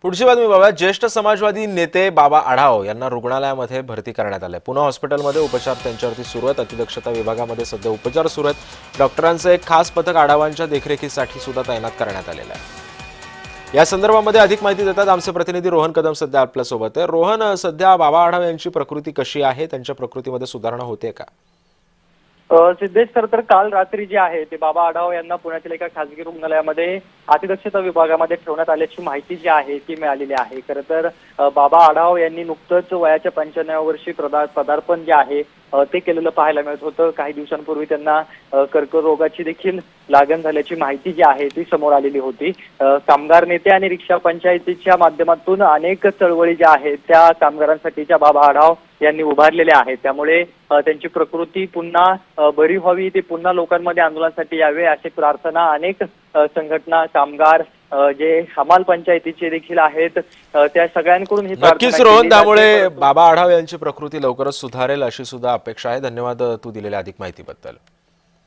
पुढची बातमी बाबा, ज्येष्ठ समाजवादी नेते बाबा आढाव यांना रुग्णालयामध्ये भरती करण्यात आले। पुणे हॉस्पिटलमध्ये उपचार त्यांच्यावरती सुरू आहेत। अतिदक्षता विभागामध्ये सध्या उपचार सुरू आहेत। डॉक्टरांचं एक खास पथक आढावांच्या देखरेखीसाठी सुद्धा तैनात करण्यात आलेलं आहे। या संदर्भामध्ये अधिक माहिती देतात आमचे प्रतिनिधी रोहन कदम सध्या आपल्यासोबत आहे। रोहन, सध्या बाबा आढाव यांची प्रकृती कशी आहे? त्यांच्या प्रकृतीमध्ये सुधारणा होते का? सिद्धेश सर, तर काल रात्री जे आहे ते बाबा आढाव यांना पुण्यातील एका खासगी रुग्णालयामध्ये अतिदक्षता विभागामध्ये ठेवण्यात आल्याची माहिती जी आहे ती मिळालेली आहे। खरं तर बाबा आढाव यांनी नुकतंच वयाच्या 95व्या वर्षी पदार्पण जे आहे ते केलेलं पाहायला मिळत होतं। काही दिवसांपूर्वी त्यांना कर्करोगाची देखील लागण झाल्याची माहिती जी आहे ती समोर आलेली होती। कामगार नेते आणि रिक्षा पंचायतीच्या माध्यमातून अनेक चळवळी ज्या आहेत त्या कामगारांसाठीच्या बाबा आढाव यांनी उभारलेल्या आहेत। त्यामुळे त्यांची प्रकृती पुन्हा बरी व्हावी, ते पुन्हा लोकांमध्ये आंदोलनासाठी यावे अशी प्रार्थना अनेक संघटना, कामगार, जे हमाल पंचायतीचे देखील आहेत त्या सगळ्यांकडून ही नक्कीच रोहन, त्यामुळे बाबा आढाव यांची प्रकृती लवकरच सुधारेल अशी सुद्धा अपेक्षा आहे। धन्यवाद तू दिलेल्या अधिक माहितीबद्दल।